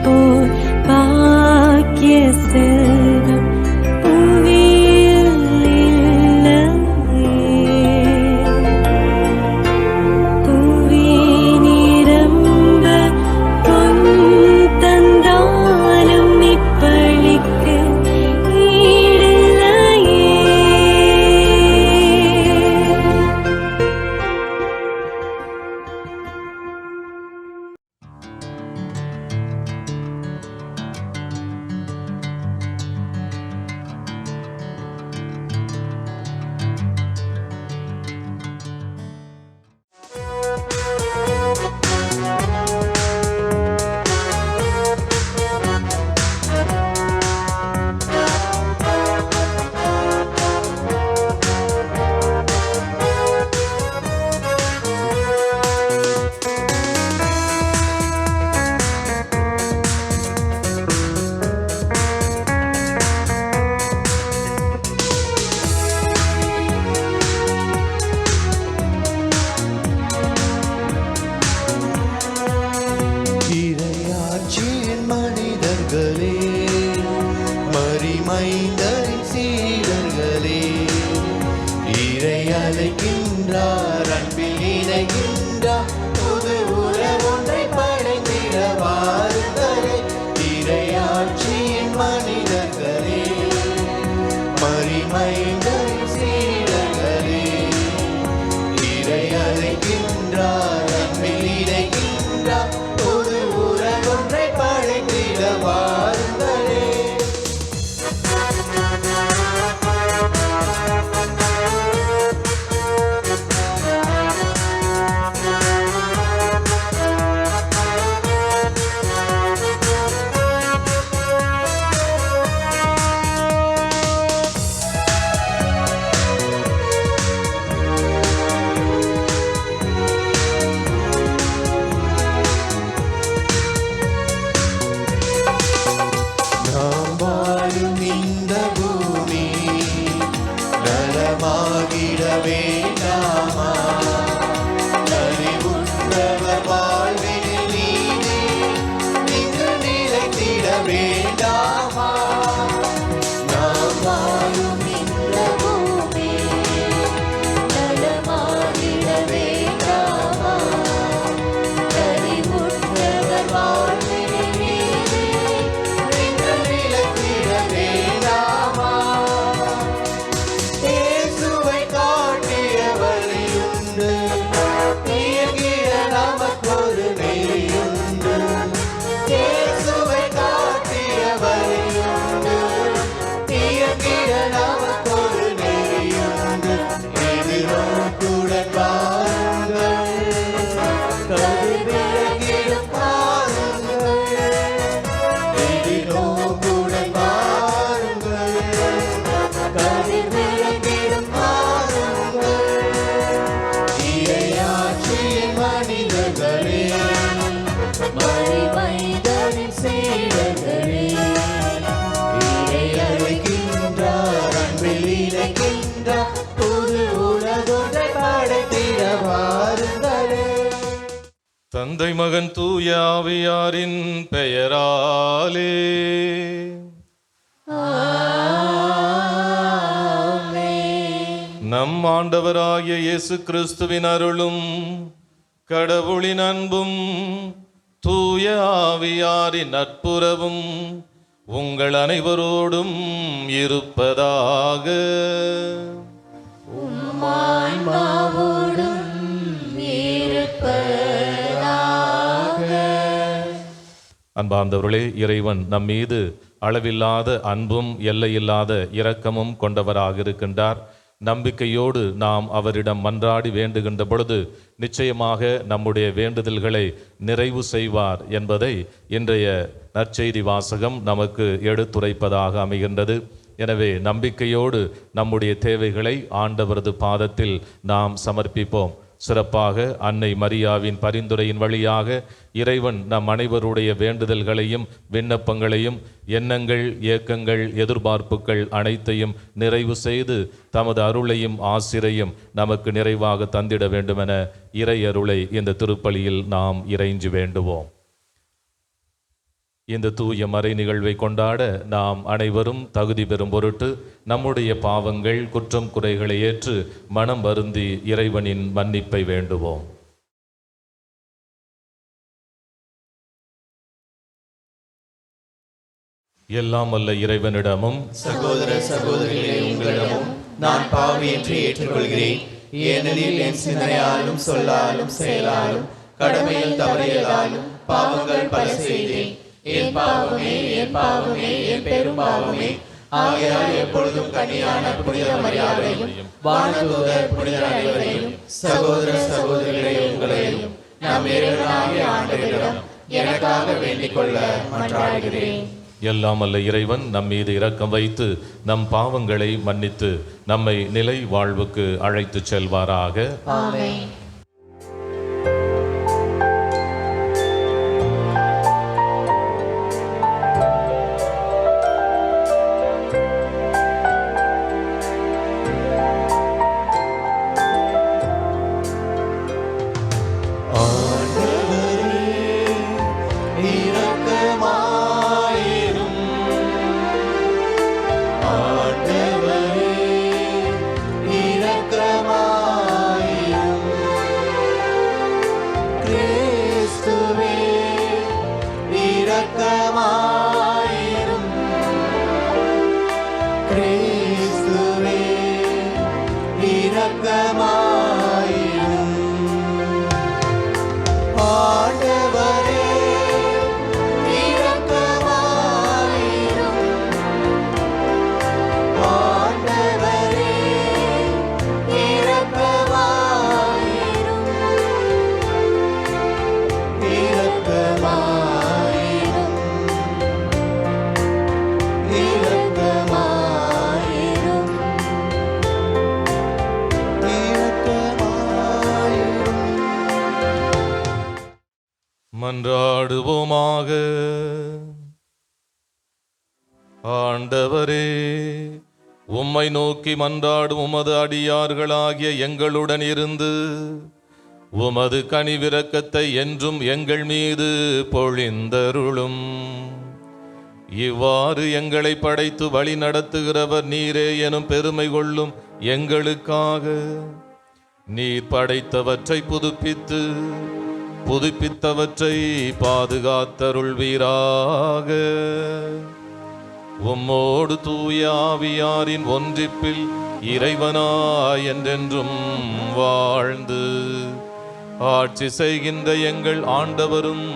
போல் பாக்கிய செல்வம் புவியில் இல்லையே. புவி நிரம்ப பொன் தந்தாலும் இப்பளிக்கு ஈடில்லையே. இறையாட்சியின் மனிதர்களே, மரிமைந்தரின் சீடர்களே, இறை அழைக்கின்றார், அன்பில் இணைகின்றார், புது உறவொன்றை படைத்திட வாருங்களே. இறையாட்சியின் மனிதர்களே, மரிமைந்தரின் சீடர்களே, இறை அழைக்கின்றார், அன்பில் இணைகின்றார், புது உறவொன்றை படைத்திட வாருங்களே. நாம் வாழும் இந்த பூமி நலமாகிட வேண்டாமா? அறிவுற்றவர் வாழ்வினில் நீதி இங்கு நிலைத்திட வேண்டாமா? நாம் வாழும் இந்த பூமி நலமாகிட வேண்டாமா? அறிவுற்றவர் வாழ்வினில் நீதி இங்கு நிலைத்திட வேண்டாமா? இயேசுவை காட்டிய வழியுண்டு, இயங்கிட நமக்கொரு நெறியுண்டு. இயேசுவை காட்டிய வழியுண்டு, இயங்கிட நமக்கொரு நெறியுண்டு. எதிர்நோக்குடன் வாருங்கள், கதிர்விளக்கிடும் பாருங்கள். எதிர்நோக்குடன் வாருங்கள், கதிர்விளக்கிடும் பாருங்கள். இறையாட்சியின் மனிதர்களே, மரிமைந்தரின் சீடர்களே, இறை அழைக்கின்றார், அன்பில் இணைக்கின்றார், புது உலகொன்றை படைத்திட வாருங்களே. தந்தை மகன் தூய ஆவியாரின் பெயராலே நம் ஆண்டவராகிய இயேசு கிறிஸ்துவின் அருளும் கடவுளின் அன்பும் தூய ஆவியாரின் நட்புறவும் உங்கள் அனைவரோடும் இருப்பதாக. அன்பார்ந்தவர்களே, இறைவன் நம் மீது அளவில்லாத அன்பும் எல்லையில்லாத இரக்கமும் கொண்டவராக இருக்கின்றார். நம்பிக்கையோடு நாம் அவரிடம் மன்றாடி வேண்டுகின்ற பொழுது நிச்சயமாக நம்முடைய வேண்டுதல்களை நிறைவு செய்வார் என்பதை இன்றைய நற்செய்தி வாசகம் நமக்கு எடுத்துரைப்பதாக அமைகின்றது. எனவே நம்பிக்கையோடு நம்முடைய தேவைகளை ஆண்டவரது பாதத்தில் நாம் சமர்ப்பிப்போம். சிறப்பாக அன்னை மரியாவின் பரிந்துரையின் வழியாக இறைவன் நம் அனைவருடைய வேண்டுதல்களையும் விண்ணப்பங்களையும் எண்ணங்கள், ஏக்கங்கள், எதிர்பார்ப்புகள் அனைத்தையும் நிறைவு செய்து தமது அருளையும் ஆசிரையும் நமக்கு நிறைவாக தந்திட வேண்டுமென இறை அருளை இந்த திருப்பலியில் நாம் இறைஞ்சி வேண்டுவோம். இந்த தூய மறை நிகழ்வை கொண்டாட நாம் அனைவரும் தகுதி பெறும் பொருட்டு நம்முடைய பாவங்கள் குற்றம் குறைகளை ஏற்று மனம் வருந்தி இறைவனின் மன்னிப்பை வேண்டுவோம். எல்லாம் வல்ல இறைவனிடமும் சகோதர சகோதரிகளே உங்களிடமும் நான் பாவியின்றி ஏற்றுக்கொள்கிறேன். ஏனெனில் என் சிந்தனையாலும் சொல்லாலும் செயலாலும் கடமையில் தவறியதாலும் பாவங்கள் பல செய்தேன். என் பாவமே என் பாவமே என் பெரும் பாவமே. ஆகையால் எப்பொழுதும் கன்னியான புனித மரியாதையும் வானதூதர் புனித அனைவரையும் சகோதர சகோதரிகளே உங்களையும் நாம் இறைவனாகிய ஆண்டவரிடம் எனக்காக வேண்டிக் கொள்ள மன்றாடுகிறேன். எல்லாம் வல்ல இறைவன் நம் மீது இரக்கம் வைத்து நம் பாவங்களை மன்னித்து நம்மை நிலை வாழ்வுக்கு அழைத்துச் செல்வாராக. ஆமென். மன்றாடுவோமாக. ஆண்டவரே, உம்மை நோக்கி மன்றாடும் உமது அடியார்களாகிய எங்களுடன் இருந்து உமது கனிவிரக்கத்தை என்றும் எங்கள் மீது பொழிந்தருளும். இவ்வாறு எங்களை படைத்து வழி நடத்துகிறவர் நீரே எனும் பெருமை கொள்ளும் எங்களுக்காக நீர் படைத்தவற்றை புதுப்பித்தவற்றை பாதுகாத்தருள்வீராக. உம்மோடு தூய ஆவியாரின் ஒன்றிப்பில் இறைவனாய் என்றென்றும் வாழ்ந்து ஆட்சி செய்கின்ற எங்கள் ஆண்டவரும்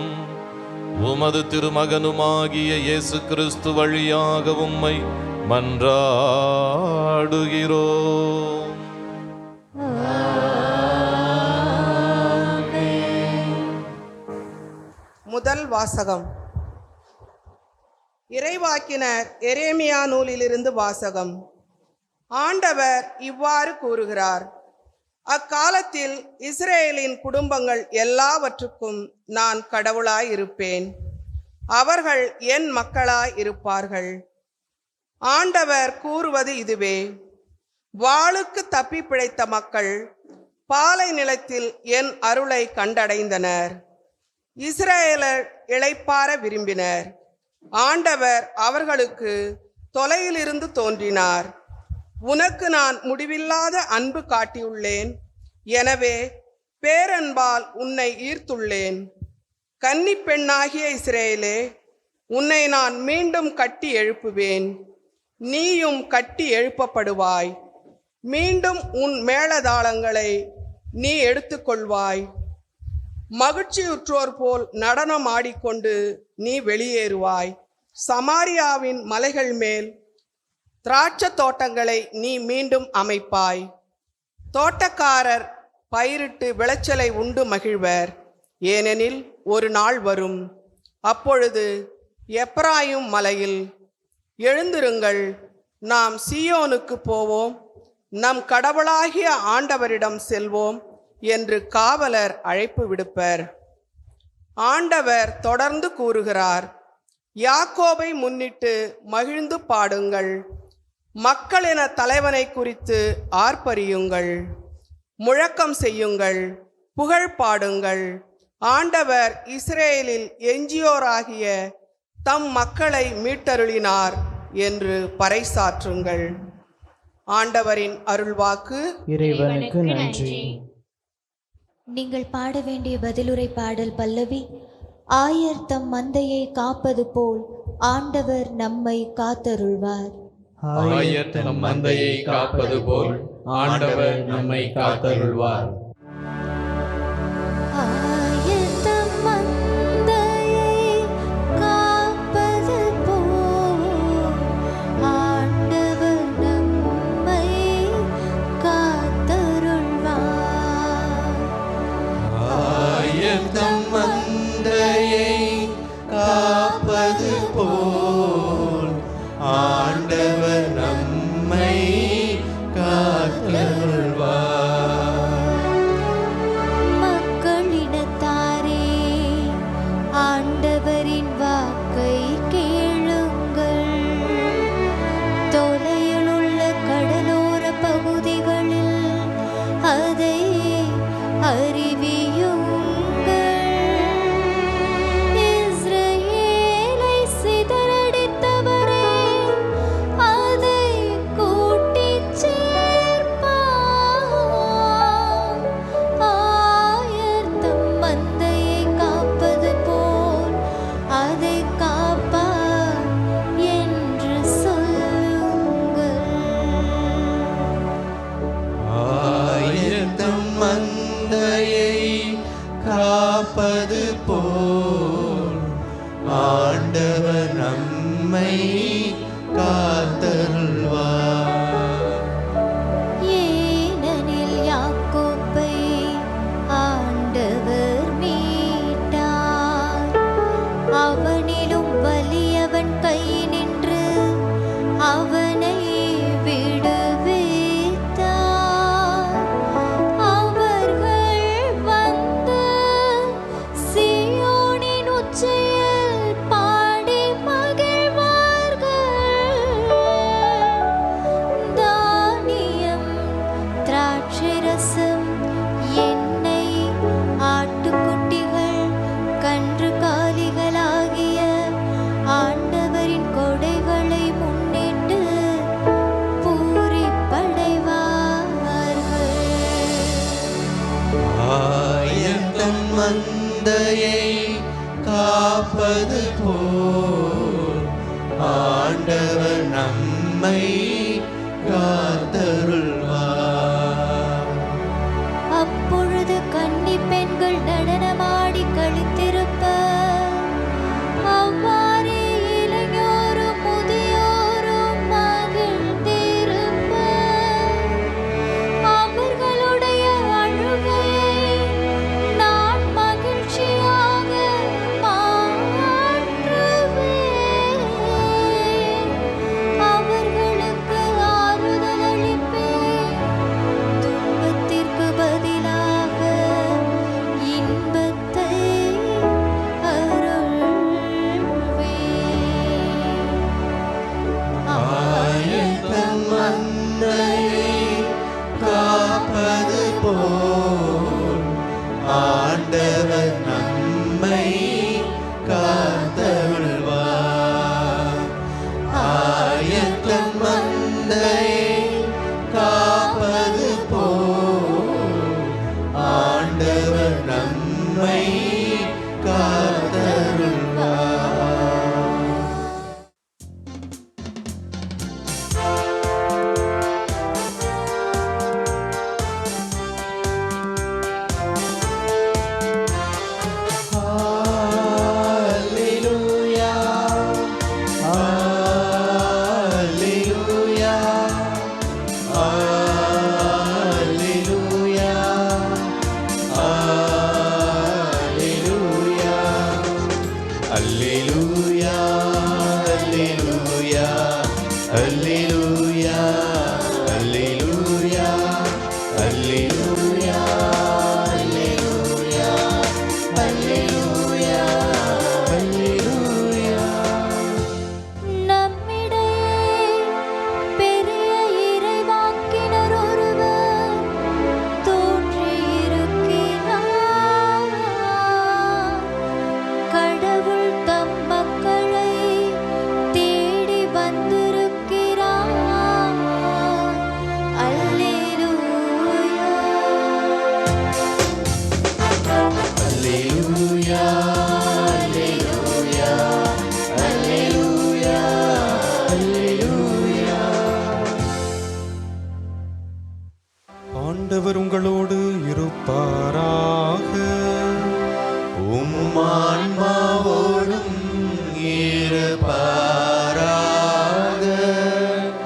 உமது திருமகனுமாகிய இயேசு கிறிஸ்து வழியாக உம்மை மன்றாடுகிறோம். முதல் வாசகம். இறைவாக்கினர் எரேமியா நூலிலிருந்து வாசகம். ஆண்டவர் இவ்வாறு கூறுகிறார்: அக்காலத்தில் இஸ்ரேலின் குடும்பங்கள் எல்லாவற்றுக்கும் நான் கடவுளாய் இருப்பேன், அவர்கள் என் மக்களாய் இருப்பார்கள். ஆண்டவர் கூறுவது இதுவே: வாளுக்கு தப்பி பிழைத்த மக்கள் பாலை நிலத்தில் என் அருளை கண்டடைந்தனர். இஸ்ரேலர் இளைப்பாற விரும்பினர். ஆண்டவர் அவர்களுக்கு தொலையிலிருந்து தோன்றினார். உனக்கு நான் முடிவில்லாத அன்பு காட்டியுள்ளேன், எனவே பேரன்பால் உன்னை ஈர்த்துள்ளேன். கன்னி பெண்ணாகிய இஸ்ரேலே, உன்னை நான் மீண்டும் கட்டி எழுப்புவேன், நீயும் கட்டி எழுப்பப்படுவாய். மீண்டும் உன் மேளதாளங்களை நீ எடுத்துக்கொள்வாய். மகிழ்ச்சியுற்றோர் போல் நடனம் ஆடிக்கொண்டு நீ வெளியேறுவாய். சமாரியாவின் மலைகள் மேல் திராட்சை தோட்டங்களை நீ மீண்டும் அமைப்பாய். தோட்டக்காரர் பயிரிட்டு விளைச்சலை உண்டு மகிழ்வர். ஏனெனில் ஒரு நாள் வரும், அப்பொழுது எப்ராயிம் மலையில், எழுந்திருங்கள், நாம் சீயோனுக்கு போவோம், நம் கடவுளாகிய ஆண்டவரிடம் செல்வோம் என்று காவலர் அழைப்பு விடுப்பர். ஆண்டவர் தொடர்ந்து கூறுகிறார்: யாக்கோபை முன்னிட்டு மகிழ்ந்து பாடுங்கள், மக்களின தலைவனை குறித்து ஆர்ப்பரியுங்கள், முழக்கம் செய்யுங்கள், புகழ் பாடுங்கள். ஆண்டவர் இஸ்ரேலில் எஞ்சியோராகிய தம் மக்களை மீட்டருளினார் என்று பறைசாற்றுங்கள். ஆண்டவரின் அருள்வாக்கு. இறைவனுக்கு நன்றி. நீங்கள் பாட வேண்டிய பதிலுரை பாடல் பல்லவி. ஆயர் தம் மந்தையை காப்பது போல் ஆண்டவர் நம்மை காத்தருள்வார். ஆயர் தம் மந்தையை காப்பது போல் ஆண்டவர் நம்மை காத்தருள்வார். அவர்களுக்கு ஆறுதல் அளிப்பேன்.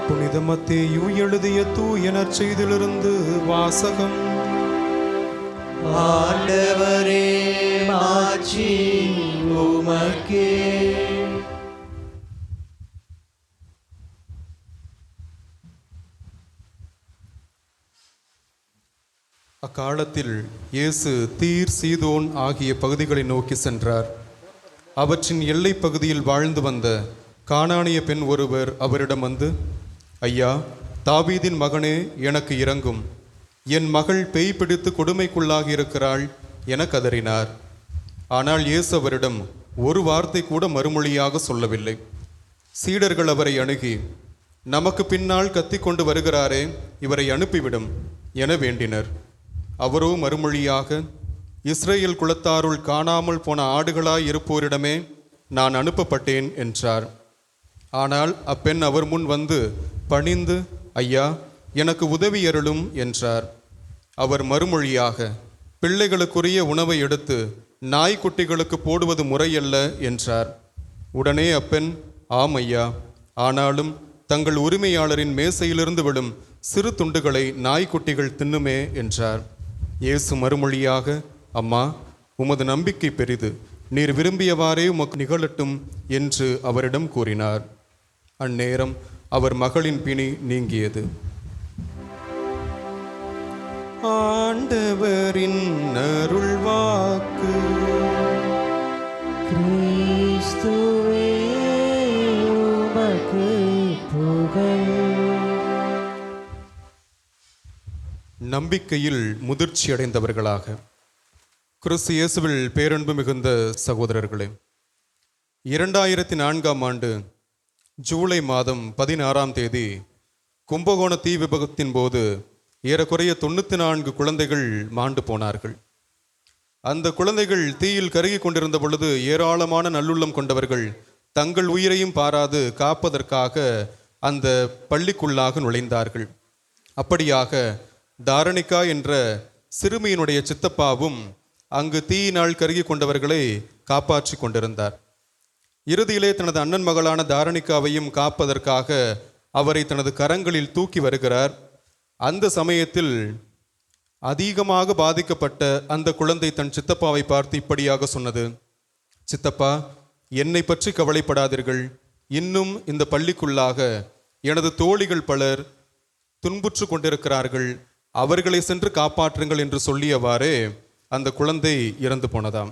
புனித மத்தேயு எழுதிய தூய நற்செய்தியிலிருந்து வாசகம். ஆண்டவரே மாட்சி உமக்கே. அக்காலத்தில் இயேசு தீர் சீதோன் ஆகிய பகுதிகளை நோக்கி சென்றார். அவற்றின் எல்லைப் பகுதியில் வாழ்ந்து வந்த கானானிய பெண் ஒருவர் அவரிடம் வந்து, ஐயா, தாவீதின் மகனே, எனக்கு இரங்கும், என் மகள் பேய் பிடித்து கொடுமைக்குள்ளாகி இருக்கிறாள் என கதறினார். ஆனால் இயேசு அவரிடம் ஒரு வார்த்தை கூட மறுமொழியாக சொல்லவில்லை. சீடர்கள் அவரை அணுகி, நமக்கு பின்னால் கத்திக்கொண்டு வருகிறாரே, இவரை அனுப்பிவிடும் என வேண்டினர். அவரோ மறுமொழியாக, இஸ்ரேல் குலத்தாருள் காணாமல் போன ஆடுகளாய் இருப்போரிடமே நான் அனுப்பப்பட்டேன் என்றார். ஆனால் அப்பெண் அவர் முன் வந்து பணிந்து, ஐயா, எனக்கு உதவி அருளும் என்றார். அவர் மறுமொழியாக, பிள்ளைகளுக்குரிய உணவை எடுத்து நாய்க்குட்டிகளுக்கு போடுவது முறையல்ல என்றார். உடனே அப்பெண், ஆம் ஐயா, ஆனாலும் தங்கள் உரிமையாளரின் மேசையிலிருந்து விழும் சிறு துண்டுகளை நாய்க்குட்டிகள் தின்னுமே என்றார். இயேசு மறுமொழியாக, அம்மா, உமது நம்பிக்கை பெரிது, நீர் விரும்பியவாறே உமக்கு நிகழட்டும் என்று அவரிடம் கூறினார். அந்நேரம் அவர் மகளின் பிணி நீங்கியது. ஆண்டவரின் அருள்வாக்கு. கிறிஸ்துவே உமக்கு புகழ். நம்பிக்கையில் முதிர்ச்சி அடைந்தவர்களாக. கிறிஸ்து இயேசுவில் பேரன்பு மிகுந்த சகோதரர்களே, 2004ஆம் ஆண்டு ஜூலை மாதம் 16ஆம் தேதி கும்பகோண தீ விபத்தின் போது ஏறக்குறைய 94 குழந்தைகள் மாண்டு போனார்கள். அந்த குழந்தைகள் தீயில் கருகி கொண்டிருந்த பொழுது ஏராளமான நல்லுள்ளம் கொண்டவர்கள் தங்கள் உயிரையும் பாராது காப்பதற்காக அந்த பள்ளிக்குள்ளாக நுழைந்தார்கள். அப்படியாக தாரணிகா என்ற சிறுமியினுடைய சித்தப்பாவும் அங்கு தீயினால் கருகி கொண்டவர்களை காப்பாற்றி கொண்டிருந்தார். இறுதியிலே தனது அண்ணன் மகளான தாரணிகாவையும் காப்பதற்காக அவரை தனது கரங்களில் தூக்கி வருகிறார். அந்த சமயத்தில் அதிகமாக பாதிக்கப்பட்ட அந்த குழந்தை தன் சித்தப்பாவை பார்த்து இப்படியாக சொன்னது, சித்தப்பா, என்னை பற்றி கவலைப்படாதீர்கள், இன்னும் இந்த பள்ளிக்குள்ளாக எனது தோழிகள் பலர் துன்புற்று கொண்டிருக்கிறார்கள், அவர்களை சென்று காப்பாற்றுங்கள் என்று சொல்லியவாறே அந்த குழந்தை இறந்து போனதாம்.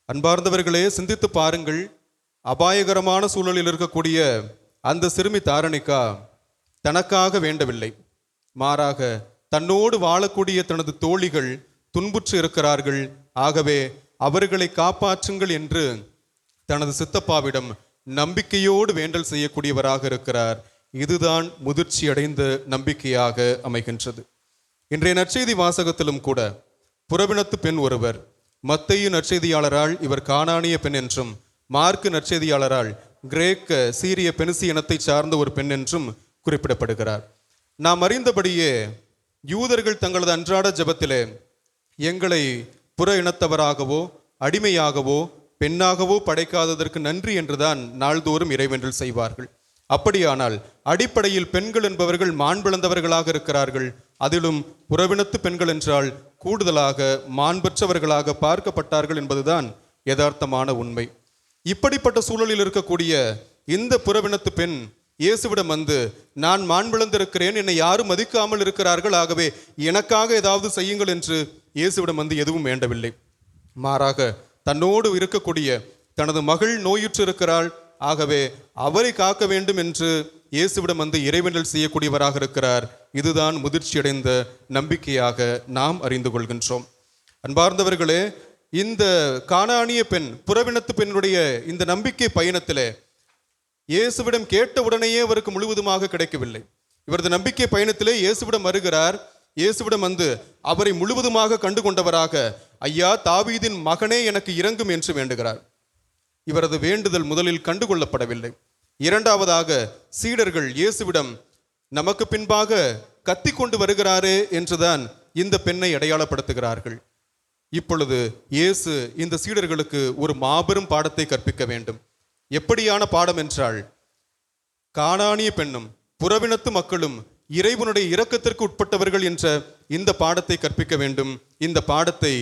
அன்பார்ந்தவர்களே, சிந்தித்து பாருங்கள். அபாயகரமான சூழலில் இருக்கக்கூடிய அந்த சிறுமி தாரணிகா தனக்காக வேண்டவில்லை, மாறாக தன்னோடு வாழக்கூடிய தனது தோழிகள் துன்புற்று இருக்கிறார்கள், ஆகவே அவர்களை காப்பாற்றுங்கள் என்று தனது சித்தப்பாவிடம் நம்பிக்கையோடு வேண்டல் செய்யக்கூடியவராக இருக்கிறார். இதுதான் முதிர்ச்சி அடைந்த நம்பிக்கையாக அமைகின்றது. இன்றைய நற்செய்தி வாசகத்திலும் கூட புறவினத்து பெண் ஒருவர், மத்தேயு நற்செய்தியாளரால் இவர் கானானிய பெண் என்றும், மார்க்கு நற்செய்தியாளரால் கிரேக்க சீரிய பெனிசி இனத்தை சார்ந்த ஒரு பெண் என்றும் குறிப்பிடப்படுகிறார். நாம் அறிந்தபடியே யூதர்கள் தங்களது அன்றாட ஜெபத்திலே எங்களை புற இனத்தவராகவோ அடிமையாகவோ பெண்ணாகவோ படைக்காததற்கு நன்றி என்றுதான் நாள்தோறும் இறைவேண்டல் செய்வார்கள். அப்படியானால் அடிப்படையில் பெண்கள் என்பவர்கள் மாண்பிழந்தவர்களாக இருக்கிறார்கள். அதிலும் புறவினத்து பெண்கள் என்றால் கூடுதலாக மாண்பற்றவர்களாக பார்க்கப்பட்டார்கள் என்பதுதான் யதார்த்தமான உண்மை. இப்படிப்பட்ட சூழலில் இருக்கக்கூடிய இந்த புறவினத்து பெண் இயேசுவிடம் வந்து, நான் மாண்பிழந்திருக்கிறேன், என்னை யாரும் மதிக்காமல் இருக்கிறார்கள், ஆகவே எனக்காக ஏதாவது செய்யுங்கள் என்று இயேசுவிடம் வந்து எதுவும் வேண்டவில்லை. மாறாக தன்னோடு இருக்கக்கூடிய தனது மகள் நோயுற்று இருக்கிறாள், ஆகவே அவரை காக்க வேண்டும் என்று இயேசுவிடம் வந்து இறைவேண்டல் செய்யக்கூடியவராக இருக்கிறார். இதுதான் முதிர்ச்சியடைந்த நம்பிக்கையாக நாம் அறிந்து கொள்கின்றோம். அன்பார்ந்தவர்களே, இந்த கானானிய பெண், புறவினத்து பெண்ணுடைய இந்த நம்பிக்கை பயணத்திலே இயேசுவிடம் கேட்ட உடனேயே அவருக்கு முழுவதுமாக கிடைக்கவில்லை. இவரது நம்பிக்கை பயணத்திலே இயேசுவிடம் வருகிறார். இயேசுவிடம் வந்து அவரை முழுவதுமாக கண்டு கொண்டவராக, ஐயா, தாவீதின் மகனே, எனக்கு இரங்கும் என்று வேண்டுகிறார். இவரது வேண்டுதல் முதலில் கண்டுகொள்ளப்படவில்லை. இரண்டாவதாக சீடர்கள் இயேசுவிடம், நமக்கு பின்பாக கத்தி கொண்டு வருகிறாரே என்றுதான் இந்த பெண்ணை அடையாளப்படுத்துகிறார்கள். இப்பொழுது இயேசு இந்த சீடர்களுக்கு ஒரு மாபெரும் பாடத்தை கற்பிக்க வேண்டும். எப்படியான பாடம் என்றால், கானானிய பெண்ணும் புறவினத்து மக்களும் இறைவனுடைய இரக்கத்திற்கு உட்பட்டவர்கள் என்ற இந்த பாடத்தை கற்பிக்க வேண்டும். இந்த பாடத்தை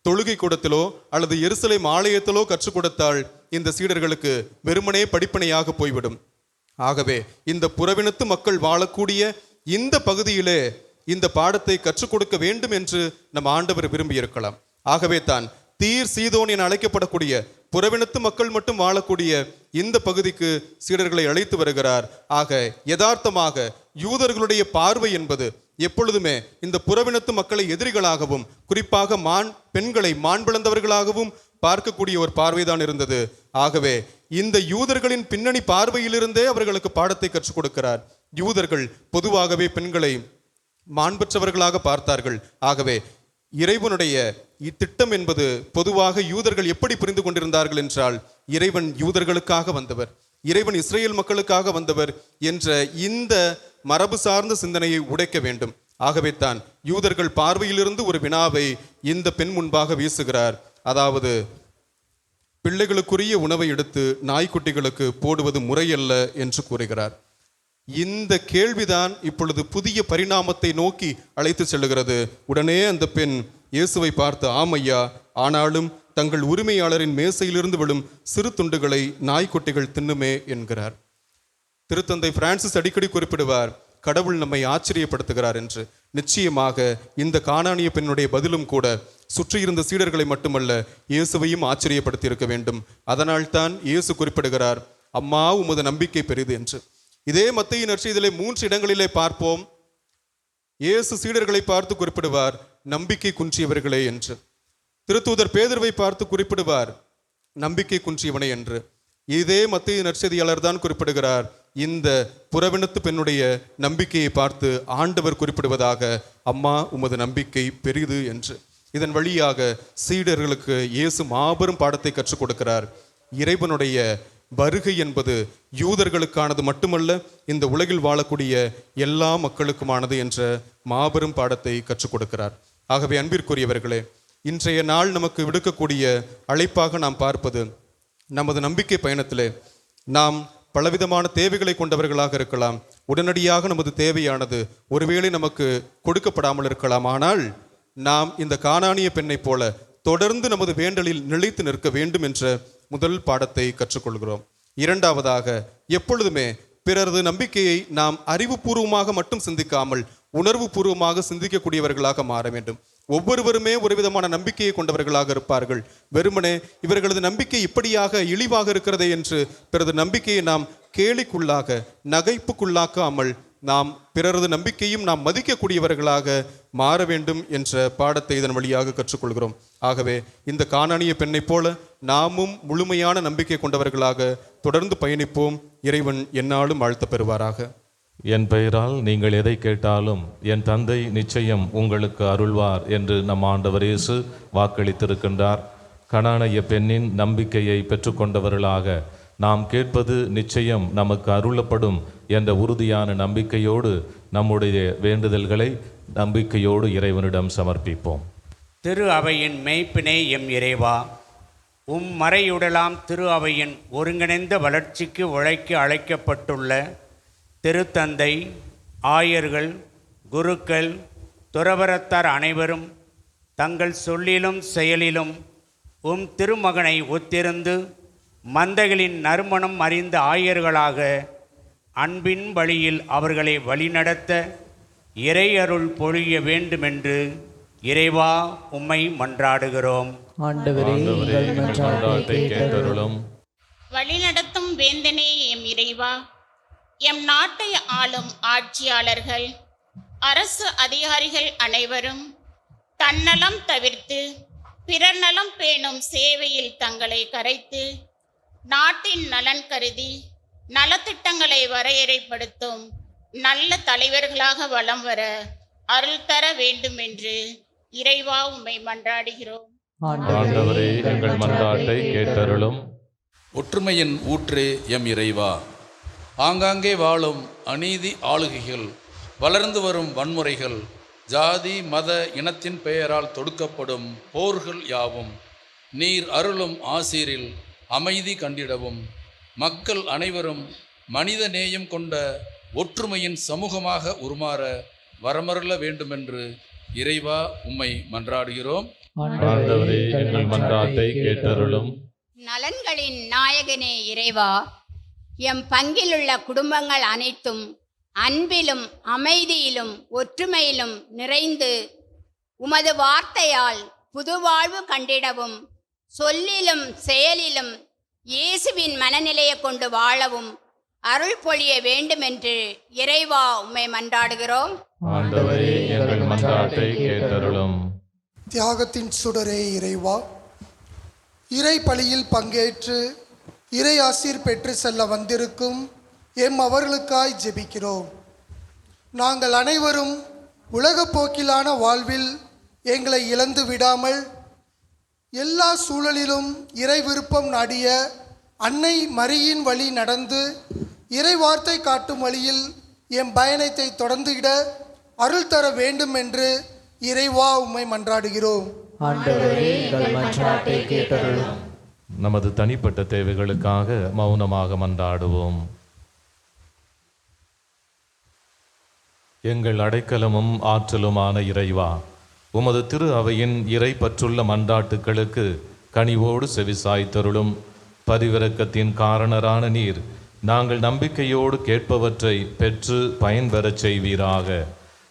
தொழுகை கூடத்திலோ அல்லது எருசலேம் ஆலயத்திலோ கற்றுக் கொடுத்தால் இந்த சீடர்களுக்கு வெறுமனே படிப்பனையாக போய்விடும். ஆகவே இந்த புறவினத்து மக்கள் வாழக்கூடிய இந்த பகுதியிலே இந்த பாடத்தை கற்றுக் கொடுக்க வேண்டும் என்று நம் ஆண்டவர் விரும்பி இருக்கலாம். ஆகவே தான் தீர் சீதோன் என அழைக்கப்படக்கூடிய புறவினத்து மக்கள் மட்டும் வாழக்கூடிய இந்த பகுதிக்கு சீடர்களை அழைத்து வருகிறார். ஆக யதார்த்தமாக யூதர்களுடைய பார்வை என்பது எப்பொழுதுமே இந்த புறவினத்து மக்களை எதிரிகளாகவும், குறிப்பாக பெண்களை மான் பிளந்தவர்களாகவும் பார்க்கக்கூடிய ஒரு பார்வைதான் இருந்தது. ஆகவே இந்த யூதர்களின் பின்னணி பார்வையிலிருந்தே அவர்களுக்கு பாடத்தை கற்றுக் கொடுக்கிறார். யூதர்கள் பொதுவாகவே பெண்களை மாண்பற்றவர்களாக பார்த்தார்கள். ஆகவே இறைவனுடைய இத்திட்டம் என்பது பொதுவாக யூதர்கள் எப்படி புரிந்து கொண்டிருந்தார்கள் என்றால், இறைவன் யூதர்களுக்காக வந்தவர், இறைவன் இஸ்ரேல் மக்களுக்காக வந்தவர் என்ற இந்த மரபு சார்ந்த சிந்தனையை உடைக்க வேண்டும். ஆகவே தான் யூதர்கள் பார்வையிலிருந்து ஒரு வினாவை இந்த பெண் முன்பாக வீசுகிறார். அதாவது, பிள்ளைகளுக்குரிய உணவை எடுத்து நாய்க்குட்டிகளுக்கு போடுவது முறையல்ல என்று கூறுகிறார். இந்த கேள்விதான் இப்பொழுது புதிய பரிணாமத்தை நோக்கி அழைத்து செல்லுகிறது. உடனே அந்த பெண் இயேசுவை பார்த்து, ஆமையா, ஆனாலும் தங்கள் உரிமையாளரின் மேசையிலிருந்து விழும் சிறு துண்டுகளை நாய்க்குட்டிகள் தின்னுமே என்கிறார். திருத்தந்தை பிரான்சிஸ் அடிக்கடி குறிப்பிடுவார், கடவுள் நம்மை ஆச்சரியப்படுத்துகிறார் என்று. நிச்சயமாக இந்த கானானிய பெண்ணுடைய பதிலும் கூட சுற்றியிருந்த சீடர்களை மட்டுமல்ல, இயேசுவையும் ஆச்சரியப்படுத்தி இருக்க வேண்டும். அதனால் தான் இயேசு குறிப்பிடுகிறார், அம்மா உமது நம்பிக்கை பெரிது என்று. இதே மத்தேயு நற்செய்தியிலே 3 இடங்களிலே பார்ப்போம். இயேசு சீடர்களை பார்த்து குறிப்பிடுவார், நம்பிக்கை குன்றியவர்களே என்று. திருத்தூதர் பேதுருவை பார்த்து குறிப்பிடுவார், நம்பிக்கை குன்றியவனே என்று. இதே மத்தேயு நற்செய்தியாளர் தான் குறிப்பிடுகிறார், இந்த புறவினத்து பெண்ணுடைய நம்பிக்கையை பார்த்து ஆண்டவர் குறிப்பிடுவதாக, அம்மா உமது நம்பிக்கை பெரிது என்று. இதன் வழியாக சீடர்களுக்கு இயேசு மாபெரும் பாடத்தை கற்றுக் கொடுக்கிறார். இறைவனுடைய வருகை என்பது யூதர்களுக்கானது மட்டுமல்ல, இந்த உலகில் வாழக்கூடிய எல்லா மக்களுக்குமானது என்ற மாபெரும் பாடத்தை கற்றுக் கொடுக்கிறார். ஆகவே அன்பிற்குரியவர்களே, இன்றைய நாள் நமக்கு விடுக்கக்கூடிய அழைப்பாக நாம் பார்ப்பது, நமது நம்பிக்கை பயணத்திலே நாம் பலவிதமான தேவைகளை கொண்டவர்களாக இருக்கலாம். உடனடியாக நமது தேவையானது ஒருவேளை நமக்கு கொடுக்கப்படாமல் இருக்கலாம். ஆனால் நாம் இந்த கானானிய பெண்ணை போல தொடர்ந்து நமது வேண்டலில் நிலைத்து நிற்க வேண்டும் என்ற முதல் பாடத்தை கற்றுக்கொள்கிறோம். இரண்டாவதாக, எப்பொழுதுமே பிறரது நம்பிக்கையை நாம் அறிவுபூர்வமாக மட்டும் சிந்திக்காமல் உணர்வு பூர்வமாக சிந்திக்கக்கூடியவர்களாக மாற வேண்டும். ஒவ்வொருவருமே ஒரு விதமான நம்பிக்கையை கொண்டவர்களாக இருப்பார்கள். வெறுமனே இவர்களது நம்பிக்கை இப்படியாக இழிவாக இருக்கிறதே என்று பிறரது நம்பிக்கையை நாம் கேலிக்குள்ளாக, நகைப்புக்குள்ளாக்காமல் நாம் பிறரது நம்பிக்கையும் நாம் மதிக்கக்கூடியவர்களாக மாற வேண்டும் என்ற பாடத்தை இதன் வழியாக கற்றுக்கொள்கிறோம். ஆகவே இந்த கானானிய பெண்ணை போல நாமும் முழுமையான நம்பிக்கை கொண்டவர்களாக தொடர்ந்து பயணிப்போம். இறைவன் எந்நாளும் வாழ்த்த பெறுவாராக. என் பெயரால் நீங்கள் எதை கேட்டாலும் என் தந்தை நிச்சயம் உங்களுக்கு அருள்வார் என்று நம் ஆண்டவர் இயேசு வாக்களித்திருக்கின்றார். கானானிய பெண்ணின் நம்பிக்கையை பெற்றுக்கொண்டவர்களாக நாம் கேட்பது நிச்சயம் நமக்கு அருளப்படும் என்ற உறுதியான நம்பிக்கையோடு நம்முடைய வேண்டுதல்களை நம்பிக்கையோடு இறைவனிடம் சமர்ப்பிப்போம். திரு அவையின் மெய்ப்பினை எம் இறைவா, மறையுடலாம் திரு அவையின் ஒருங்கிணைந்த வளர்ச்சிக்கு உழைக்க அழைக்கப்பட்டுள்ள திருத்தந்தை, ஆயர்கள், குருக்கள், துறவரத்தார் அனைவரும் தங்கள் சொல்லிலும் செயலிலும் திருமகனை ஒத்திருந்து மந்தைகளின் நறுமணம் அறிந்த ஆயர்களாக அன்பின் வழியில் அவர்களை வழிநடத்த இறை அருள் பொழிய வேண்டுமென்று இறைவா உம்மை மன்றாடுகிறோம். வழிநடத்தும் வேந்தனே எம் இறைவா, எம் நாட்டை ஆளும் ஆட்சியாளர்கள், அரசு அதிகாரிகள் அனைவரும் தன்னலம் தவிர்த்து பிறர் நலம் பேணும் சேவையில் தங்களை கரைத்து நாட்டின் நலன் கருதி நலத்திட்டங்களை வரையறைப்படுத்தும் நல்ல தலைவர்களாக வலம் வர அருள் தர வேண்டும் என்று இறைவா உம்மை மன்றாடுகிறோம். ஆண்டவரே, எங்கள் மன்றாட்டை கேட்டருளும். ஒற்றுமையின் ஊற்றே எம் இறைவா, ஆங்காங்கே வாழும் அநீதி ஆளுகைகள், வளர்ந்து வரும் வன்முறைகள், ஜாதி மத இனத்தின் பெயரால் தொடுக்கப்படும் போர்கள் யாவும் நீர் அருளும் ஆசீரில் அமைதி கண்டிடவும், மக்கள் அனைவரும் மனித நேயம் கொண்ட ஒற்றுமையின் சமூகமாக உருமாற வரமருள வேண்டுமென்று இறைவா உம்மை மன்றாடுகிறோம். ஆண்டவரே, எங்கள் மன்றாட்டை கேட்டருளும். நலன்களின் நாயகனே இறைவா, எம் பங்கிலுள்ள குடும்பங்கள் அனைத்தும் அன்பிலும் அமைதியிலும் ஒற்றுமையிலும் நிறைந்து உமது வார்த்தையால் புதுவாழ்வு கண்டிடவும், சொல்லிலும் செயலிலும் இயேசுவின் மனநிலையை கொண்டு வாழவும் அருள் பொழிய வேண்டுமென்று இறைவா உம்மை மன்றாடுகிறோம். ஆண்டவரே, எங்கள் மன்றாட்டை கேட்டருளும். தியாகத்தின் சுடரே இறைவா, இறை பலியில் பங்கேற்று இறை ஆசீர் பெற்று செல்ல வந்திருக்கும் அவர்களுக்காய் ஜெபிக்கிறோம். நாங்கள் அனைவரும் உலகப் போக்கிலான வாழ்வில் எங்களை இழந்து விடாமல் எல்லா சூழலிலும் இறை விருப்பம் நாடிய அன்னை மரியின் வழி நடந்து இறை வார்த்தை காட்டும் வழியில் எம் பயணத்தை தொடர்ந்துவிட அருள் தர வேண்டும் என்று இறைவா உம்மை மன்றாடுகிறோம். ஆண்டவரே, எங்கள் மன்றாட்டை கேட்டருளும். நமது தனிப்பட்ட தேவைகளுக்காக மௌனமாக மன்றாடுவோம். எங்கள் அடைக்கலமும் ஆற்றலுமான இறைவா, உமது திரு அவையின் இறை பற்றுள்ள மன்றாட்டுக்களுக்கு கனிவோடு செவிசாய்த்தருளும். பதிவிறக்கத்தின் காரணரான நீர் நாங்கள் நம்பிக்கையோடு கேட்பவற்றை பெற்று பயன்பெறச் செய்வீராக.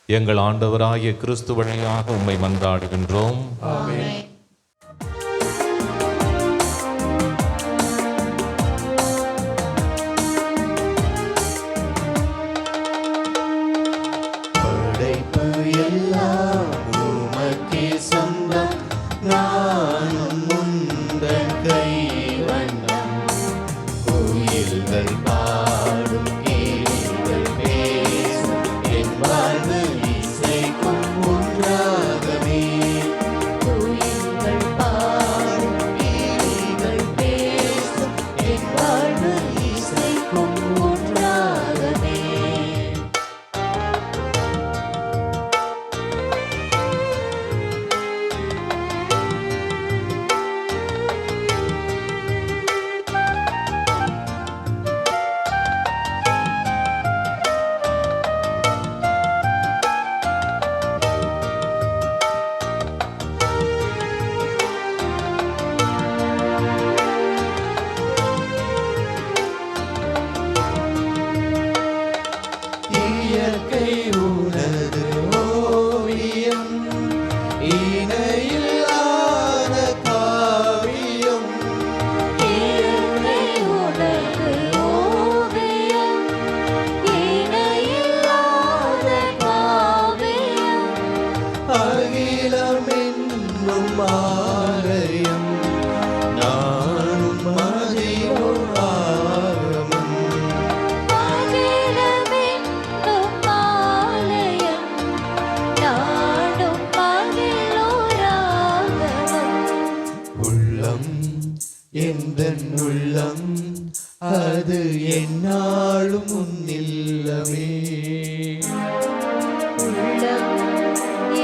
எங்கள் ஆண்டவராகிய கிறிஸ்து வழியாக உம்மை மன்றாடுகின்றோம். ஆமென். படைப்பு எல்லாம் உமக்கே சொந்தம், நானும் உந்தன் கைவண்ணம். கோயில்கள் பாடும் கேள்விகள் பேசும் என் வாழ்வு இசைக்கும் ஒன்றாகவே. கோயில்கள் பாடும் கேள்விகள் பேசும் என் வாழ்வு இசைக்கும் ஒன்றாகவே. இயற்கை உனது ஓவியம், இணையில்லாத காவியம். இயற்கை உனது ஓவியம், இணையில்லாத காவியம். அகிலம் என்னும் ஆலயம், நானும் அதிலும் ஆகமம். அகிலமென்னும் ஆலயம், நாடும் பகலோராகமம். உள்ளம் எந்தன் உள்ளம், அது என்னாலும் உன்னில்லமே. உள்ளம்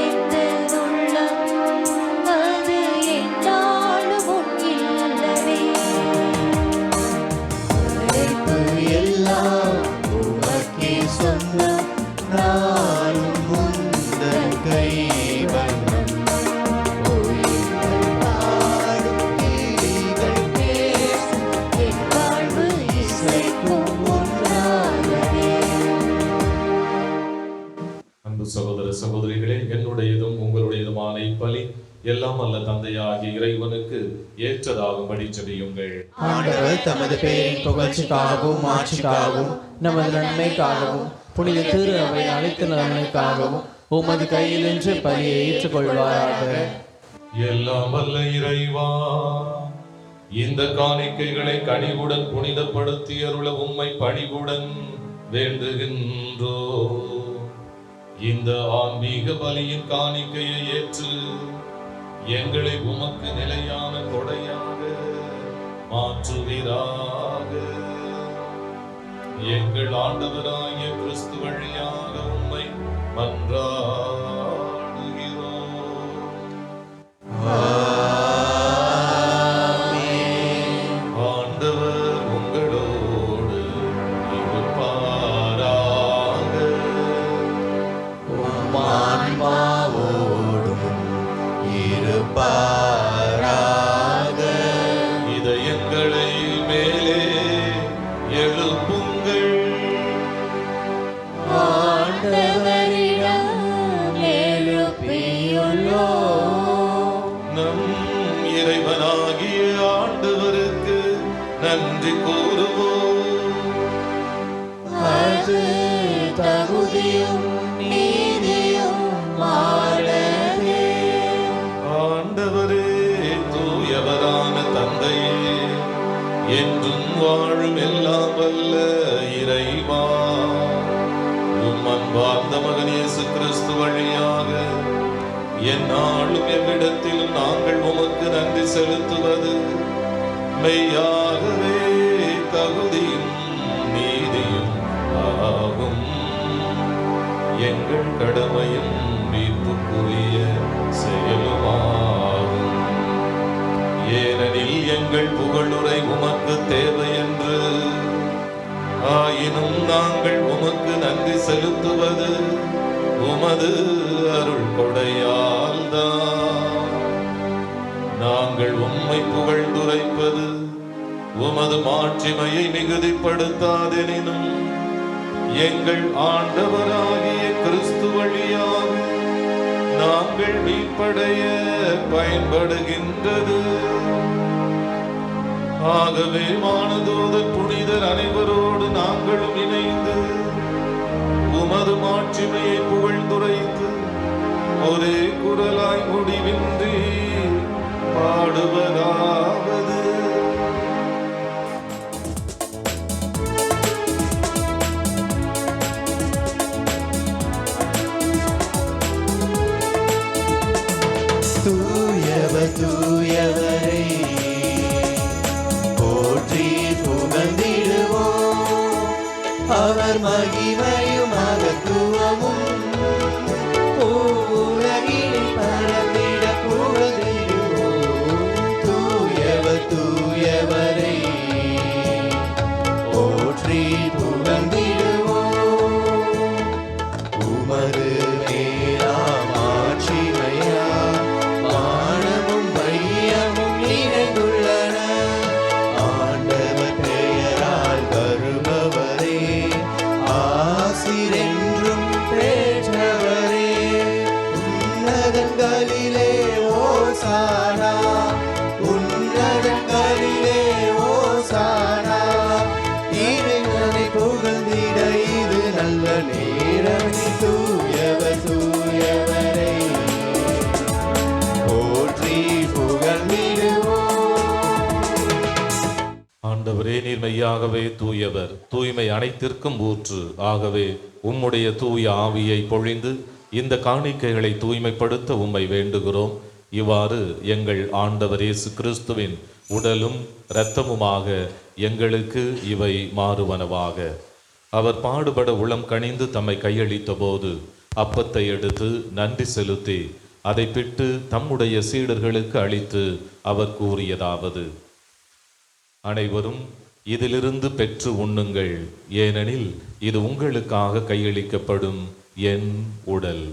எந்தன் உள்ளம், அது எந்நாளும் உன் இல்லமே. படைப்பு எல்லாம் உமக்கே சொந்தம், நானும் உந்தன் கைவண்ணம். கோயில்கள் பாடும் கேள்விகள் பேசும் என் வாழ்வு இசைக்கும் ஒன்றாகவே. அன்பு சகோதர சகோதரிகளே, என்னுடையதும் உங்களுடையதுமான இப்பலி எல்லாம் அல்ல தந்தையாகிய இறைவனுக்கு ஏற்றதாகும்படி ஜெபியுங்கள். ஆண்டவர் தமது பெயரின் புகழ்ச்சிக்காகவும் மாட்சிக்காகவும் நமது நன்மைக்காகவும் புனித திரு அவை அனைத்து நலனுக்காகவும் உமது கையிலின்று பலியை ஏற்றுக்கொள்வாராக. எல்லாம் வல்ல இறைவா, இந்த காணிக்கைகளை கனிவுடன் புனிதப்படுத்தி அருள உம்மை பணிவுடன் வேண்டுகின்றோ. இந்த ஆன்மீக பலியின் காணிக்கையை ஏற்று எங்களை உமக்கு நிலையான கொடையாக மாற்றுவீராக. எங்கள் ஆண்டவராகிய கிறிஸ்து வழியாக உம்மை மன்றாடுகிறோம். ஆண்டவர் உங்களோடு வாழ்ந்த மகன் இயேசு கிறிஸ்து வழியாக எந்நாளும் எவ்விடத்திலும் நாங்கள் உமக்கு நன்றி செலுத்துவது மெய்யாகவே தகுதியும் நீதியும் ஆகும். எங்கள் கடமையும் மீட்புக்குரிய செயலுமாகும். ஏனெனில் எங்கள் புகழுரை உமக்கு தேவை என்று, ஆயினும் நாங்கள் உமக்கு நன்றி செலுத்துவது உமது அருள் கொடையால்தான். நாங்கள் உம்மை புகழ்ந்துரைப்பது உமது மாட்சிமையை மிகுதிப்படுத்தாதெனினும் எங்கள் ஆண்டவராகிய கிறிஸ்து வழியாக நாங்கள் மீட்படைய பயன்படுகின்றது. ஆகவே வானதூதர் புனிதர் அனைவரோடு நாங்களும் இணைந்து உமது மாட்சிமையை புகழ்ந்துரைத்து ஒரே குரலாய் முடிவின்றி பாடுவதாவது. தூயவர் தூயவரே போற்றி புகழ்ந்திடுவோம். அவர் மகிமையும் மகத்துவமும் உலகில் பரவிட புகழ்ந்திடுவோம். தூயவர் தூயவரே போற்றி புகழ்ந்திடுவோம். உமது மேலாம் ஆட்சிமையா வானமும் மையமும் நிறைந்துள்ளன. ஆண்டவர் பெயரால் வருபவரே ஆசிரென்றும் பெற்றவரே. உன்னதங்களிலே ஓசானா, உன்னதங்களிலே ஓசானா. இறைவனை புகழ்ந்திட இது நல்ல நேரம். தூயவர் தூயவரே போற்றி புகழ்ந்திடுவோம். ஆண்டவரே, நீர் மெய்யாகவே தூயவர், தூய்மை அனைத்திற்கும் ஊற்று. ஆகவே உம்முடைய தூய ஆவியை பொழிந்து இந்த காணிக்கைகளை தூய்மைப்படுத்த உம்மை வேண்டுகிறோம். இவ்வாறு எங்கள் ஆண்டவர் இயேசு கிறிஸ்துவின் உடலும் இரத்தமுமாக எங்களுக்கு இவை மாறுவனவாக. அவர் பாடுபட உளம் கனிந்து தம்மை கையளித்த போது அப்பத்தை எடுத்து நன்றி செலுத்தி அதை பிட்டு தம்முடைய சீடர்களுக்கு அளித்து அவர் கூறியதாவது: அனைவரும் இதிலிருந்து பெற்று உண்ணுங்கள், ஏனெனில் இது உங்களுக்காக கையளிக்கப்படும் என் உடல்.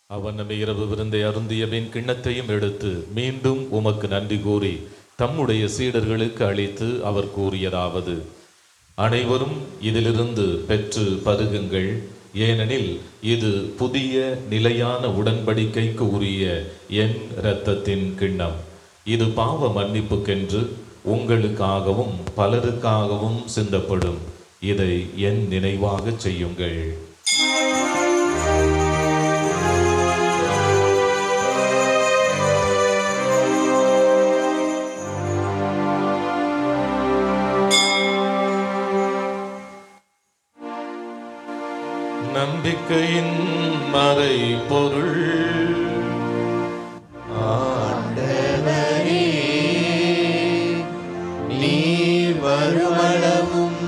அவன் நம்மை இரவு விருந்தை அருந்தியபின் கிண்ணத்தையும் எடுத்து மீண்டும் உமக்கு நன்றி கூறி தம்முடைய சீடர்களுக்கு அளித்து அவர் கூறியதாவது: அனைவரும் இதிலிருந்து பெற்று பருகுங்கள், ஏனெனில் இது புதிய நிலையான உடன்படிக்கைக்கு உரிய என் இரத்தத்தின் கிண்ணம். இது பாவ மன்னிப்புக்கென்று உங்களுக்காகவும் பலருக்காகவும் சிந்தப்படும். இதை என் நினைவாக செய்யுங்கள். நம்பிக்கையின் மறை பொருள். ஆண்டவரே, நீர் வருமளவும்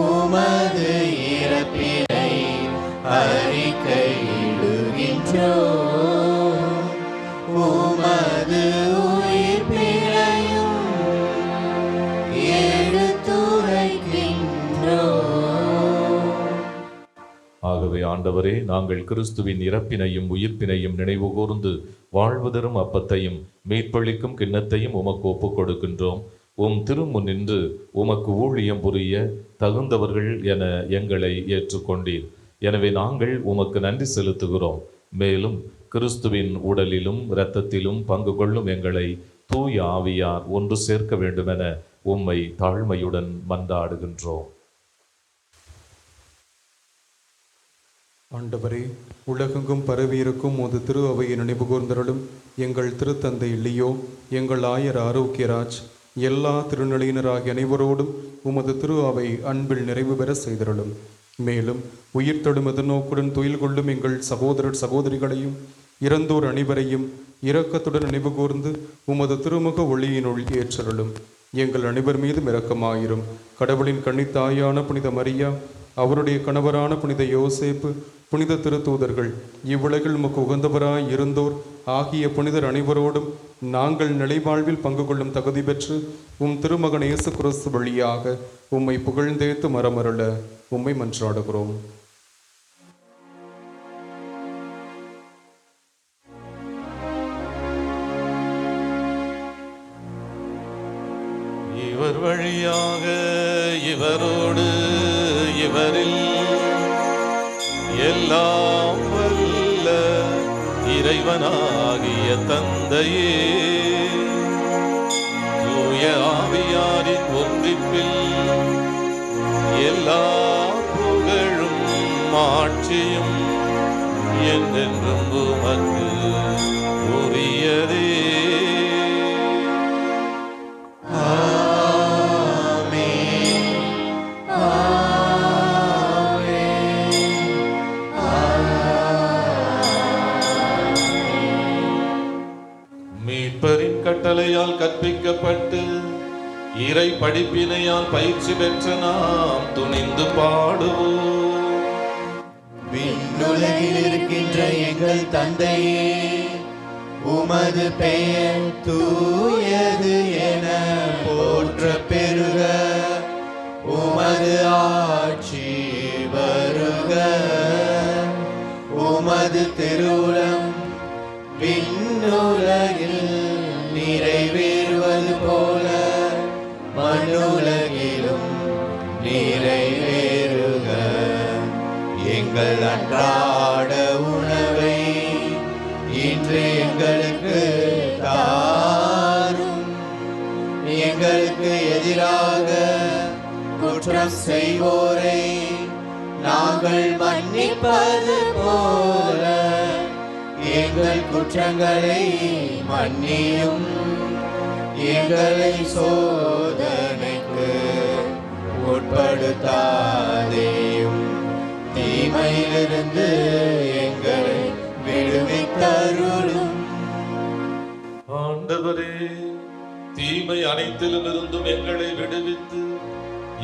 உமது இறப்பினை அறிக்கையிடுகின்றோம். உமது உயிர்ப்பினையும் எடுத்துரைக்கின்றோம். ஆகவே ஆண்டவரே, நாங்கள் கிறிஸ்துவின் இறப்பினையும் உயிர்ப்பினையும் நினைவு கூர்ந்து வாழ்வு தரும் அப்பத்தையும் மீட்பளிக்கும் கிண்ணத்தையும் உமக்கு ஒப்புக் கொடுக்கின்றோம். உம் திருமுன் நின்று உமக்கு ஊழியம் புரிய தகுந்தவர்கள் என எங்களை ஏற்றுக்கொண்டீர். எனவே நாங்கள் உமக்கு நன்றி செலுத்துகிறோம். மேலும் கிறிஸ்துவின் உடலிலும் இரத்தத்திலும் பங்கு கொள்ளும் எங்களை தூய ஆவியார் ஒன்று சேர்க்க வேண்டுமென உம்மை தாழ்மையுடன் மன்றாடுகின்றோம். ஆண்டவரே, உலகெங்கும் பரவியிருக்கும் உமது திரு அவையை நினைவு கூர்ந்தருளும். எங்கள் திருத்தந்தை லியோ, எங்கள் ஆயர் ஆரோக்கியராஜ், எல்லா திருநிலையினராகிய அனைவரோடும் உமது திரு அவை அன்பில் நிறைவு பெற செய்தருளும். மேலும் உயிர்த்தெழும் எதிர்நோக்குடன் துயில் கொள்ளும் எங்கள் சகோதரர் சகோதரிகளையும் இறந்தோர் அனைவரையும் இரக்கத்துடன் நினைவு கூர்ந்து உமது திருமுக ஒளியினுள் ஏற்றருளும். எங்கள் அனைவர் மீதும் இரக்கமாயிரும். கடவுளின் கன்னித்தாயான புனித மரியா, அவருடைய கணவரான புனித யோசேப்பு, புனித திருத்தூதர்கள், இவ்வுலகில் உமக்கு உகந்தவராய் இருந்தோர் ஆகிய புனிதர் அனைவரோடும் நாங்கள் நிலைவாழ்வில் பங்கு கொள்ளும் தகுதி பெற்று உம் திருமகன் இயேசு கிறிஸ்து வழியாக உம்மை புகழ்ந்தேத்து மரமருள உம்மை மன்றாடுகிறோம். இவர் வழியாக இவரோடு இவரில் எல்லாம் வல்ல இறைவனாகிய தந்தையே, தூய ஆவியாரின் ஒன்றிப்பில் எல்லா புகழும் ஆட்சியும் என்றென்றும் உமக்கு உரியதே. மீட்பரின் கட்டளையால் கற்பிக்கப்பட்டு இறை படிப்பினையால் பயிற்சி பெற்ற நாம் துணிந்து பாடுவோம். விண்ணுலகில் இருக்கின்ற எங்கள் தந்தையே, உமது பெயர் தூயது என போற்ற பெருக, உமது ஆட்சி வருக, உமது திருவுளம் விண்ணுலகில் நிறைவேறுவது போல மண்ணுலகிலும் நிறைவேறுக. எங்கள் அன்றாட உணவை இன்று எங்களுக்கு தாரும். எங்களுக்கு எதிராக குற்றம் செய்வோரை நாங்கள் மன்னிப்பது போல எங்கள் குற்றங்களை மன்னியும். எங்களை சோதனைக்கு உட்படுத்தாதேயும், தீமையிலிருந்து எங்களை விடுவித்தருளும். ஆண்டவரே, தீமை அனைத்திலும் இருந்தும் எங்களை விடுவித்து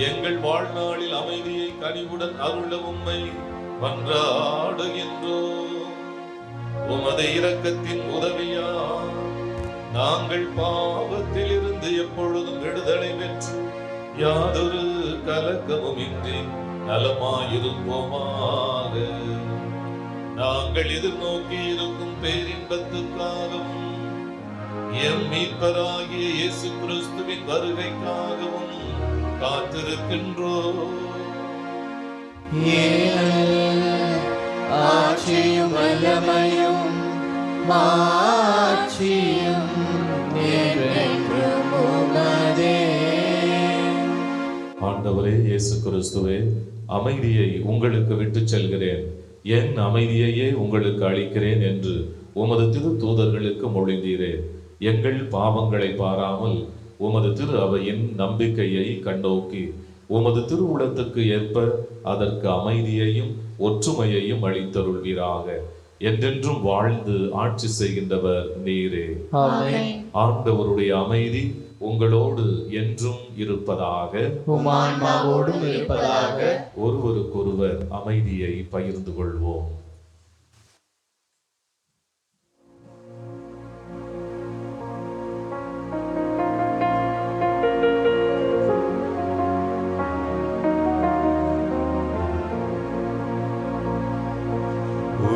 எங்கள் வாழ்நாளில் அமைதியை கனிவுடன் அருள உம்மை மன்றாடுகின்றோம். உமது இரக்கத்தின் உதவியா நாங்கள் பாவத்தில் இருந்து எப்பொழுதும் விடுதலை பெற்று யாதொரு கலக்கமும் இன்றி நலமாயிருப்போமாக. நாங்கள் எதிர்நோக்கி இருக்கும் பேரின்பத்துக்காகவும் எம் மீட்பராகிய இயேசு கிறிஸ்துவின் வருகைக்காகவும் காத்திருக்கின்றோம். ஆட்சியும் வல்லமையும் மாட்சியும் என்றென்றும் உமதே. ஆண்டவரே இயேசு கிறிஸ்துவே, அமைதியை உங்களுக்கு விட்டுச் செல்கிறேன், என் அமைதியையே உங்களுக்கு அளிக்கிறேன் என்று உமது திரு தூதர்களுக்கு மொழிந்தீரே. எங்கள் பாவங்களை பாராமல் உமது திரு அவையின் நம்பிக்கையை கண்ணோக்கி உமது திருவுளத்துக்கு ஏற்ப அதற்கு அமைதியையும் ஒற்றுமையையும் அளித்தருள்வீராக. என்றென்றும் வாழ்ந்து ஆட்சி செய்கின்றவர் நீரே. ஆண்டவருடைய அமைதி உங்களோடு என்றும் இருப்பதாக, உம் ஆன்மாவோடும் இருப்பதாக. ஒருவருக்கொருவர் அமைதியை பகிர்ந்து கொள்வோம்.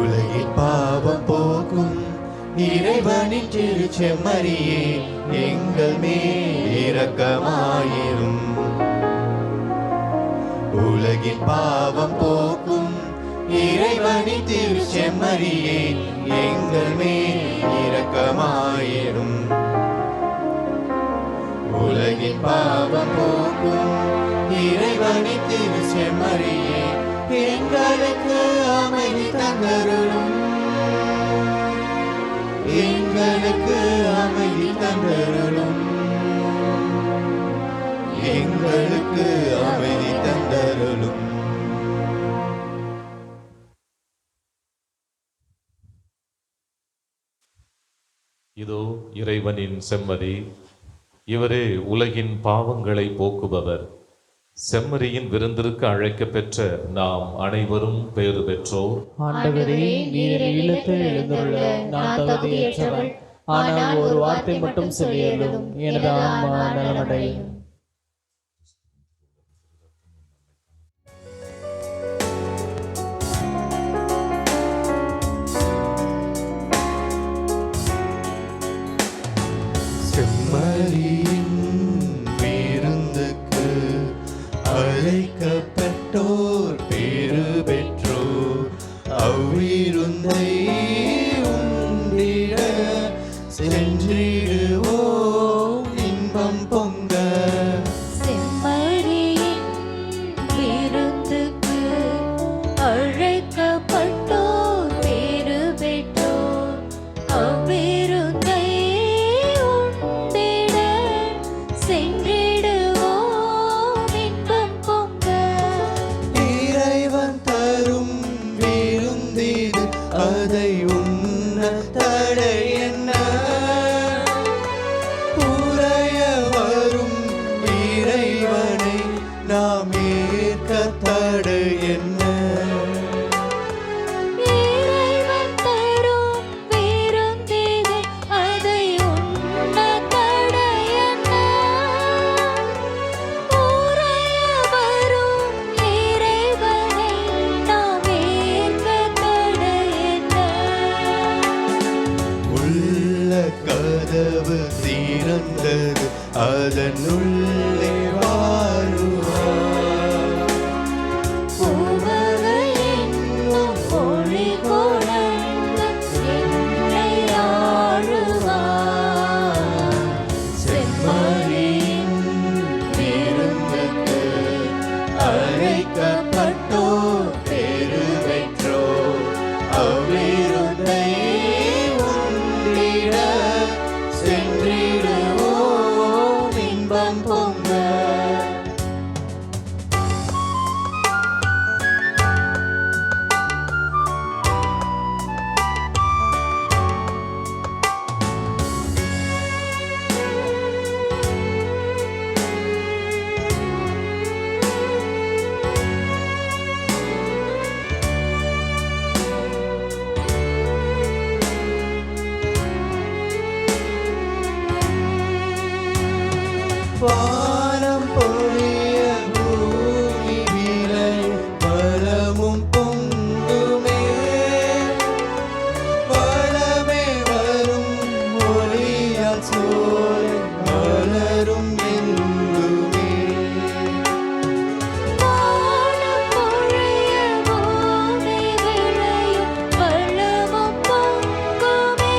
உலகில் பாவம் போக்கும் இறைவனின் திருச்செம்மறியே, எங்கள் மேல் இரக்கமாயிரும். உலகின் பாவம் போக்கும் இறைவனின் திருச்செம்மறியே, எங்கள் மேல் இரக்கமாயிரும். உலகின் பாவம் போக்கும் இறைவனின் திருச்செம்மறியே, எங்களுக்கு அமைதி தந்தருளும். எங்களுக்கு அமைதி தந்தருளும். எங்களுக்கு அமைதி தந்தருளும். இதோ இறைவனின் செம்மறி, இவரே உலகின் பாவங்களை போக்குபவர். செம்மறியின் விருந்திற்கு அழைக்கப் பெற்ற நாம் அனைவரும் பேறு பெற்றோர். ஆண்டவரே, நீர் இல்லத்தில் எழுந்துள்ள நான் தகுதியற்றவள், ஆனால் ஒரு வார்த்தை மட்டும் சொல்லியதும் எனது ஆன்மா நலமடையும். செம்மறியின் விருந்துக்கு அழைக்கப்பட்டோர் பேறு பெற்றோர். அவ்விருந்தை உண்டிட சென்றிடுவோம் இன்பம் பொங்க. செம்மறியின் விருந்துக்கு அழைக்கப்பட்டோர் பேறு பெற்றோர். அவ்விருந்தை உண்டிட சென்றிடுவோம் இன்பம் பொங்க. இறைவன் தரும் விருந்திது, அதை உண்ண தடை என்ன? உறைய வரும் இறைவனை நாம் ஏற்க தடை என்ன? இறைவன் தரும் விருந்திது, அதை உண்ண தடை என்ன? உறைய வரும் இறைவனை நாம் ஏற்க தடை என்ன? உள்ள கதவு திறந்தது, அதனுள்ளே வாழுவார். உவகை என்னும் ஒளி கொணர்ந்து என்னை ஆளுவார். செம்மறியின் விருந்துக்கு அழைக்கப்பட்டோர் பேறு பெற்றோர். அவ்விருந்தை உண்டிட சென்றிடுவோம் இன்பம் பொங்க. வானம் பொழிய பூமி விளை வளமும் பொங்குமே. வளமே வரும் ஒளியால் சோலை மலரும் எங்குமே. வானம் பொழிய பூமி விளையும் வளமும் பொங்குமே.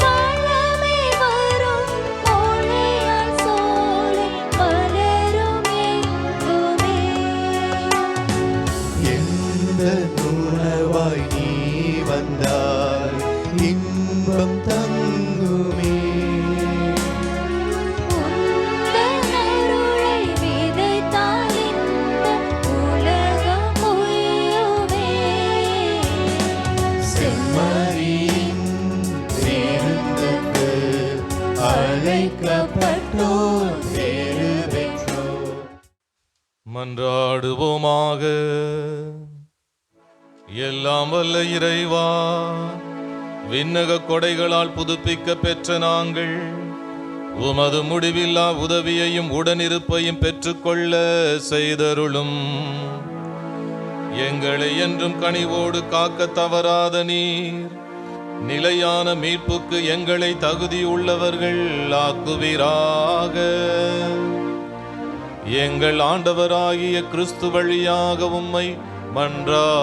வளமே வரும் ஒளியால் சோலை மலரும் எங்குமே. எந்த உணவாய் நீ வந்தால் இன்பம் தங்குமே. உந்தன் அருளை விதைத்தால் இந்த உலகம் உய்யுமே. செம்மறியின் விருந்துக்கு அழைக்கப்பட்டோர் பேறு பெற்றோர். மன்றாடுவோமாக. எல்லாம் வல்ல இறைவா, விண்ணக கொடைகளால் புதுப்பிக்க பெற்ற நாங்கள் உமது முடிவில்லா உதவியையும் உடனிருப்பையும் பெற்றுக்கொள்ள செய்தருளும். எங்களை என்றும் கனிவோடு காக்க தவறாத நீர் நிலையான மீட்புக்கு எங்களை தகுதியுள்ளவர்கள் ஆக்குவீராக. எங்கள் ஆண்டவராகிய கிறிஸ்து வழியாக உம்மை மன்றாடுகிறோம்.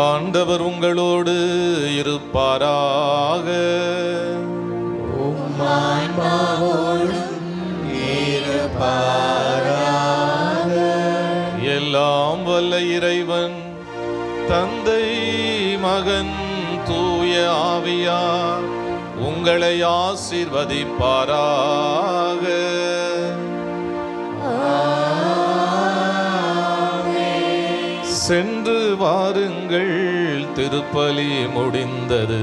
ஆண்டவர் உங்களோடு இருப்பாராக. உம்மான்மாவோடும் இறைவன் தந்தை மகன் தூய ஆவியார் உங்களை ஆசீர்வதிப்பாராக. சென்று வாருங்கள், திருப்பலி முடிந்தது.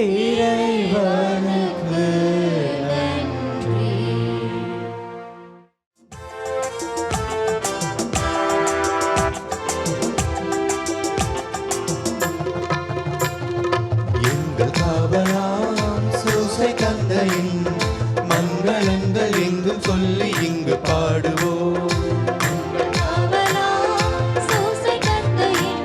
இறைவனுக்கு நன்றி. எங்கள் காவலாம் சூசை தந்தையின் மங்களங்கள் எங்கும் சொல்லி இங்கு பாடுவோம். சூசை தந்தையின்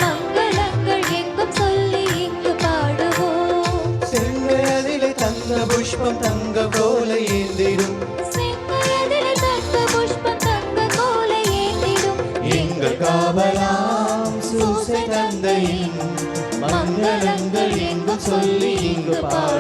மங்களங்கள் எங்கும் சொல்லி இங்கு பாடுவோம். செங்கதிலே தங்க புஷ்பம் தங்க கோலை ஏந்திடும் செங்கதிலே தங்க புஷ்பம் தங்க கோலை ஏந்திடும் எங்கள் காவலாம் சூசை தந்தையின் மங்களங்கள் எங்கும் சொல்லி இங்கு பாடுவோம்.